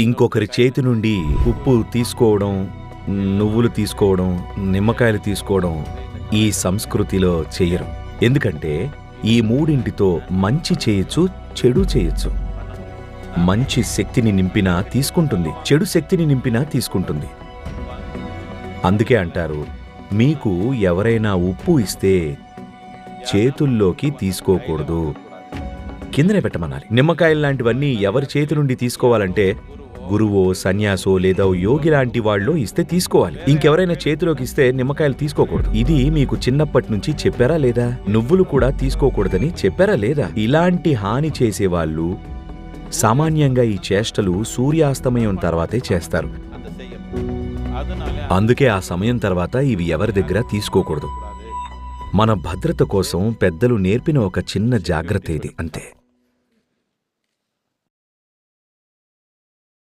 ఇంకొకరి చేతి నుండి ఉప్పు తీసుకోవడం, నువ్వులు తీసుకోవడం, నిమ్మకాయలు తీసుకోవడం ఈ సంస్కృతిలో చెయ్యరు. ఎందుకంటే ఈ మూడింటితో మంచి చేయొచ్చు, చెడు చేయొచ్చు. మంచి శక్తిని నింపినా తీసుకుంటుంది, చెడు శక్తిని నింపినా తీసుకుంటుంది. అందుకే అంటారు, మీకు ఎవరైనా ఉప్పు ఇస్తే చేతుల్లోకి తీసుకోకూడదు, కిందనే పెట్టమనాలి. నిమ్మకాయల్లాంటివన్నీ ఎవరి చేతి నుండి తీసుకోవాలంటే గురువో, సన్యాసో లేదా యోగి లాంటి వాళ్ళో ఇస్తే తీసుకోవాలి. ఇంకెవరైనా చేతిలోకి ఇస్తే నిమ్మకాయలు తీసుకోకూడదు. ఇది మీకు చిన్నప్పటి నుంచి చెప్పారా లేదా? నువ్వులు కూడా తీసుకోకూడదని చెప్పారా లేదా? ఇలాంటి హాని చేసేవాళ్ళు సామాన్యంగా ఈ చేష్టలు సూర్యాస్తమయం తర్వాతే చేస్తారు. అందుకే ఆ సమయం తర్వాత ఇవి ఎవరి దగ్గర తీసుకోకూడదు. మన భద్రత కోసం పెద్దలు నేర్పిన ఒక చిన్న జాగ్రత్త ఇది, అంతే.